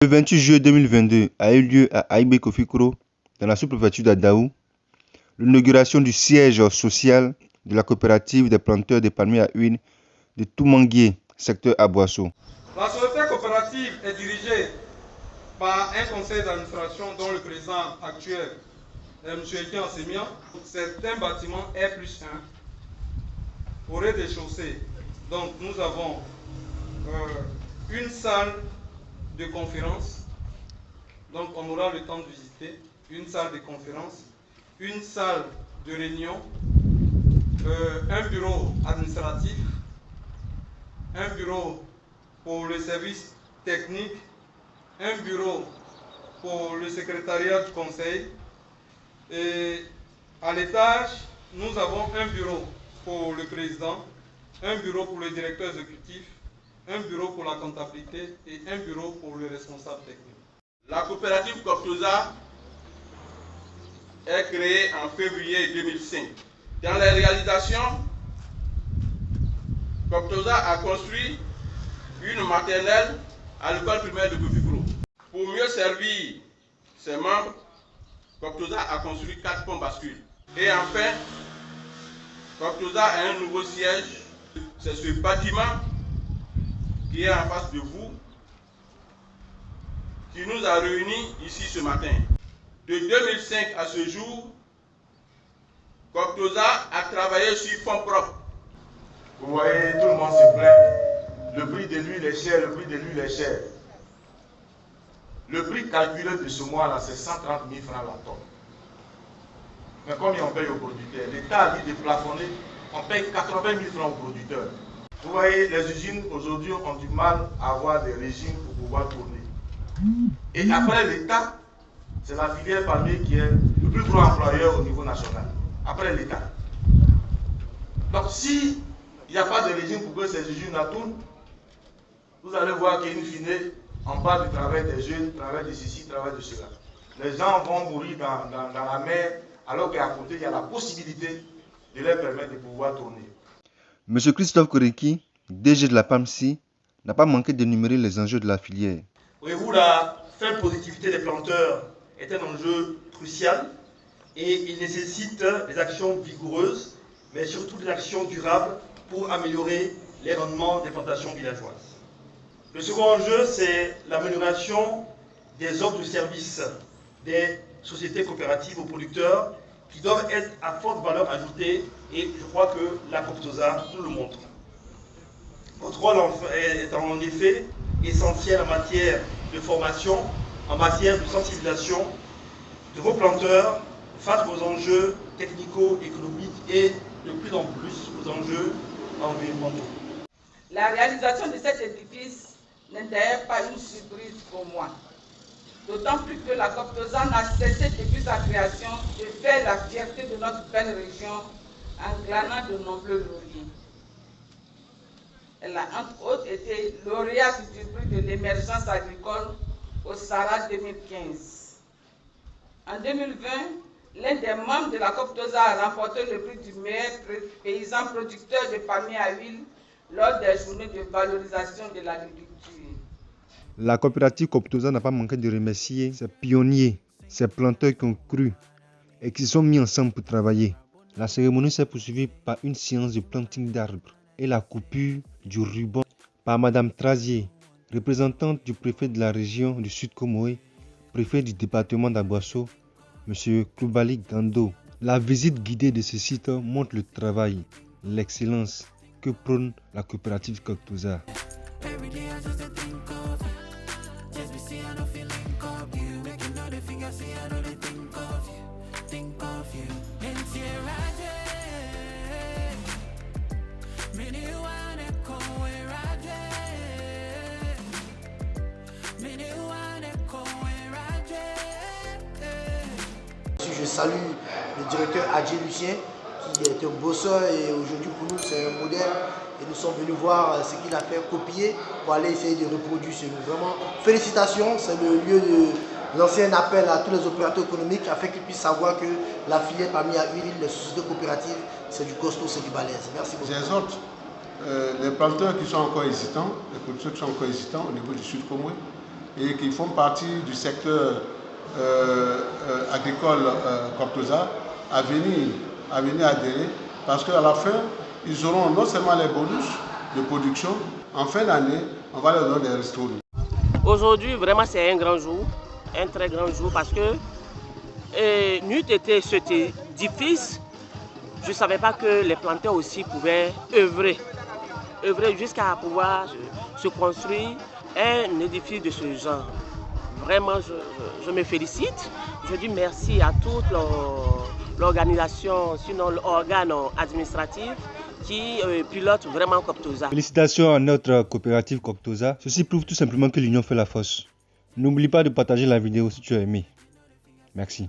Le 28 juillet 2022 a eu lieu à Aïbé Kofikoro, dans la sous-préfecture d'Adaou, l'inauguration du siège social de la coopérative des planteurs de palmiers à huile de Toumanguié, secteur Aboissou. La société coopérative est dirigée par un conseil d'administration dont le président actuel est M. Etienne Semian. C'est un bâtiment R+1 au rez-de-chaussée. Donc nous avons une salle de conférence, donc on aura le temps de visiter, une salle de conférence, une salle de réunion, un bureau administratif, un bureau pour le service technique, un bureau pour le secrétariat du conseil, et à l'étage, nous avons un bureau pour le président, un bureau pour le directeur exécutif, un bureau pour la comptabilité et un bureau pour le responsable technique. La coopérative Coptosa est créée en février 2005. Dans les réalisations, Coptosa a construit une maternelle à l'école primaire de Kofikoro. Pour mieux servir ses membres, Coptosa a construit 4 ponts bascules. Et enfin, Coptosa a un nouveau siège. C'est ce bâtiment qui est en face de vous, qui nous a réunis ici ce matin. De 2005 à ce jour, Coptosa a travaillé sur fonds propres. Vous voyez, tout le monde se plaint. Le prix de l'huile est cher, le prix de l'huile est cher. Le prix calculé de ce mois-là, c'est 130 000 francs la tonne. Mais combien on paye aux producteurs? L'État a dit de plafonner, on paye 80 000 francs aux producteurs. Vous voyez, les usines aujourd'hui ont du mal à avoir des régimes pour pouvoir tourner. Et après l'État, c'est la filière palmier qui est le plus gros employeur au niveau national. Après l'État. Donc si il n'y a pas de régime pour que ces usines-là tournent, vous allez voir qu'in fine, on parle du travail des jeunes, travail de ceci, travail de cela. Les gens vont mourir dans la mer, alors qu'à côté, il y a la possibilité de leur permettre de pouvoir tourner. M. Christophe Koreki, DG de la PAMSI, n'a pas manqué d'énumérer les enjeux de la filière. Voyez-vous, la faible productivité des planteurs est un enjeu crucial et il nécessite des actions vigoureuses, mais surtout des actions durables pour améliorer les rendements des plantations villageoises. Le second enjeu, c'est l'amélioration des offres de services des sociétés coopératives aux producteurs qui doivent être à forte valeur ajoutée et je crois que la Coptosa nous le montre. Votre rôle est en effet essentiel en matière de formation, en matière de sensibilisation de vos planteurs face aux enjeux technico-économiques et de plus en plus aux enjeux environnementaux. La réalisation de cet édifice n'était pas une surprise pour moi. D'autant plus que la Coptosa n'a cessé depuis sa création de faire la fierté de notre belle région en glanant de nombreux lauriers. Elle a entre autres été lauréate du prix de l'émergence agricole au Sahara 2015. En 2020, l'un des membres de la Coptosa a remporté le prix du meilleur paysan producteur de palmiers à huile lors des journées de valorisation de l'agriculture. La coopérative Coptosa n'a pas manqué de remercier ses pionniers, ses planteurs qui ont cru et qui se sont mis ensemble pour travailler. La cérémonie s'est poursuivie par une séance de planting d'arbres et la coupure du ruban par Madame Trazier, représentante du préfet de la région du Sud Comoé, préfet du département d'Aboissou, M. Kloubali Gando. La visite guidée de ce site montre le travail, l'excellence que prône la coopérative Coptosa. Je salue le directeur Adjé Lucien qui est un bosseur et aujourd'hui pour nous c'est un modèle et nous sommes venus voir ce qu'il a fait, copier pour aller essayer de reproduire chez nous. Vraiment, félicitations, c'est le lieu de lancer un appel à tous les opérateurs économiques afin qu'ils puissent savoir que la filière parmi à huile, les sociétés coopératives, c'est du costaud, c'est du balèze. Merci beaucoup. J'exhorte les planteurs qui sont encore hésitants, les producteurs qui sont encore hésitants au niveau du Sud Comoé, et qui font partie du secteur agricole Coptosa à venir adhérer, parce qu'à la fin, ils auront non seulement les bonus de production, en fin d'année, on va leur donner des restos. Aujourd'hui, vraiment, c'est un grand jour, un très grand jour, parce que c'était difficile. Je ne savais pas que les planteurs aussi pouvaient œuvrer jusqu'à pouvoir se construire un édifice de ce genre. Vraiment, je me félicite. Je dis merci à toute l'organisation, sinon l'organe administratif qui pilote vraiment Coptosa. Félicitations à notre coopérative Coptosa. Ceci prouve tout simplement que l'union fait la force. N'oublie pas de partager la vidéo si tu as aimé. Merci.